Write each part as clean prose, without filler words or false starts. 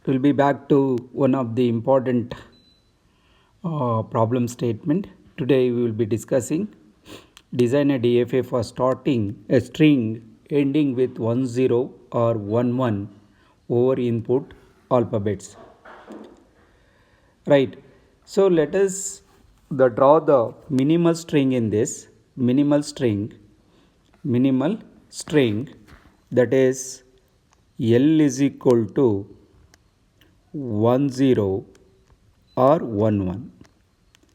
We'll be back to one of the important problem statement. Today we will be discussing design a DFA for starting a string ending with 10 or 11 over input alphabets. Right. So let us draw the minimal string in this minimal string that is L is equal to 10 or 11.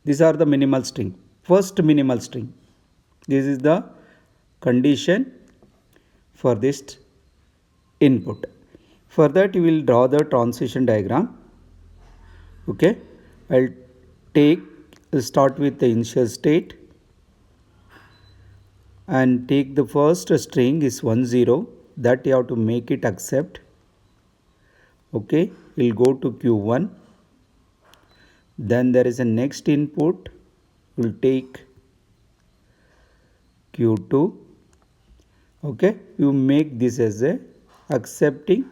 These are the minimal string. First minimal string. This is the condition for this input. For that you will draw the transition diagram. Okay, I'll start with the initial state and take the first string is 10, that you have to make it accept. Okay, we'll go to Q1. Then there is a next input, we'll take Q2. Okay, you make this as a accepting,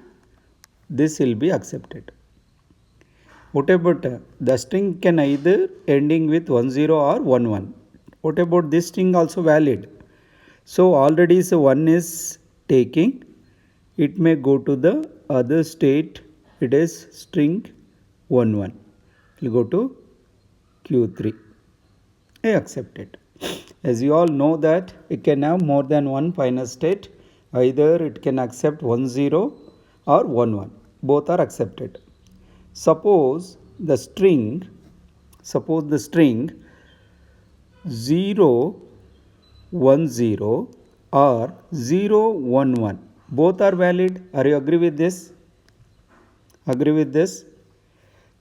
this will be accepted. What about the string can either ending with 10 or 11. What about this string also valid? So already so 1 is taking, it may go to the other state, it is string 11. It will go to Q3. I accept it. As you all know that it can have more than one final state, either it can accept 10 or 11. Both are accepted. Suppose the string 0 1 0 or 0 1 1, both are valid. Are you agree with this?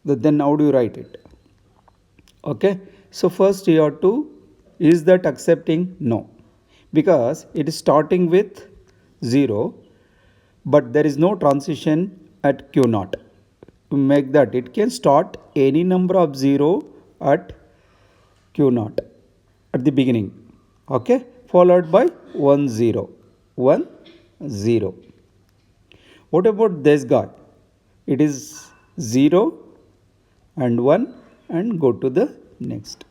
Then how do you write it? Okay, so first you have to, is that accepting? No, because it is starting with 0, but there is no transition at Q0. To make that, it can start any number of 0 at Q0 at the beginning. Okay, followed by 1 0 1 0. What about this guy? It is 0 and 1 and go to the next.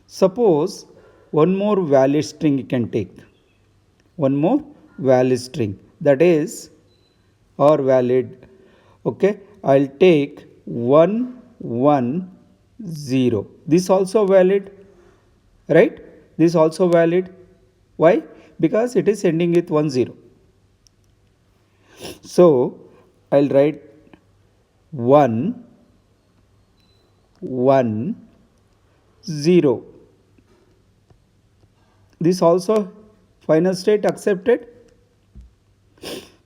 Suppose one more valid string you can take. One more valid string, that is or valid. Okay, I'll take 1 1 0. This also valid, right? This also valid. Why? Because it is ending with 1 0. So I'll write 1 1 0. This also final state accepted.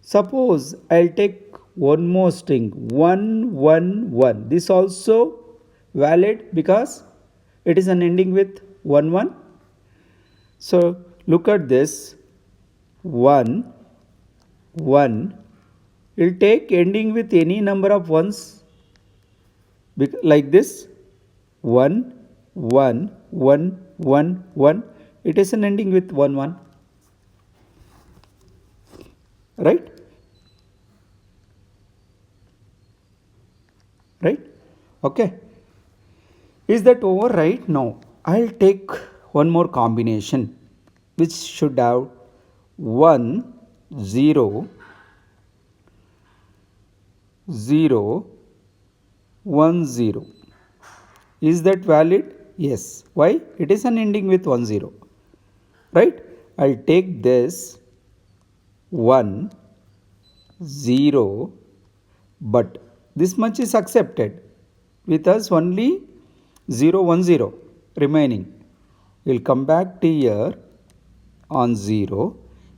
Suppose I'll take one more string 1 1 1. This also valid because it is an ending with 1 1. So look at this 1 1. We'll take ending with any number of ones like this 1 1 1 1 1. It is an ending with 1 1, right? Okay, is that over? Right? No, I'll take one more combination which should have 1 0 0 1 0. Is that valid? Yes. Why? It is an ending with 1 0, right? I'll take this 1 0, but this much is accepted. With us only 0 1 0 remaining. We'll come back to here on 0,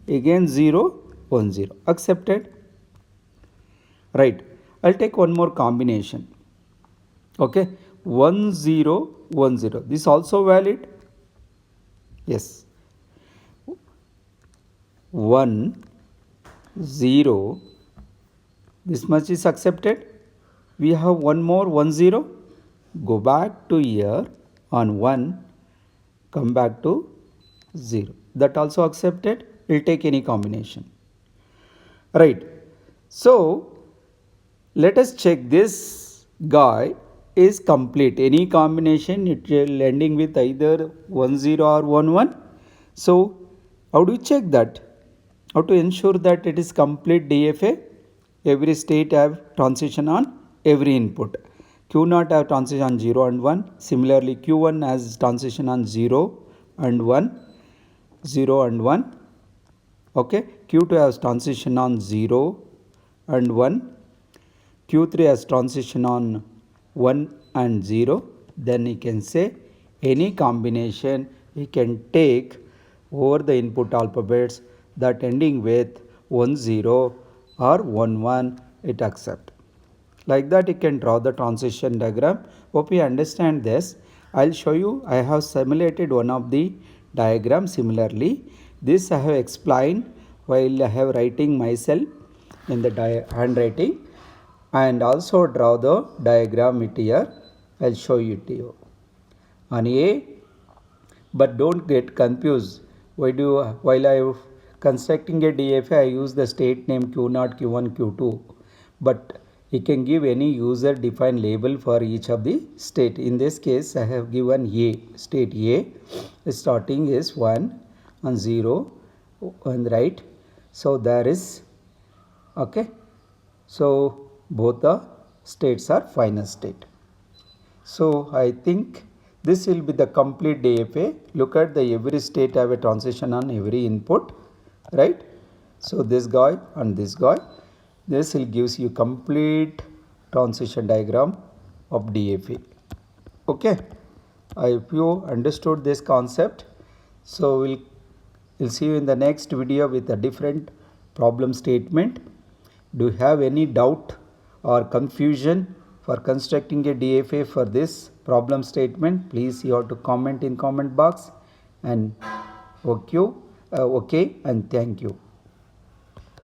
again 0 1 0, accepted. Right, I'll take one more combination. Okay, 1 0 1 0. This also valid? Yes. 1 0. This much is accepted. We have one more 1 0. Go back to here on 1. Come back to 0. That also accepted. We'll take any combination. Right. So Let us check this guy is complete. Any combination it will ending with either 10 or 11. So how do you check that? How to ensure that it is complete DFA? Every state have transition on every input. Q0 have transition on 0 and 1. Similarly, Q1 has transition on 0 and 1. 0 and 1. Okay. Q2 has transition on 0 and 1. Q3 has transition on 1 and 0. Then you can say any combination we can take over the input alphabets that ending with 10 or 11 it accept. Like that you can draw the transition diagram. Hope you understand this. I'll show you. I have simulated one of the diagram similarly. This I have explained while I have writing myself in the handwriting, and also draw the diagram it here. I'll show it to you. On A, but don't get confused. While I am constructing a DFA, I use the state name Q0, Q1, Q2, but you can give any user defined label for each of the state. In this case, I have given A, state A, starting is 1 and 0 on the right. So there is, okay. So both the states are final state. So I think this will be the complete DFA. Look at the every state have a transition on every input, right? So this guy and this guy, this will gives you complete transition diagram of DFA. Okay, I hope you understood this concept. So we'll see you in the next video with a different problem statement. Do you have any doubt or confusion for constructing a DFA for this problem statement? Please you have to comment in comment box, and okay and thank you.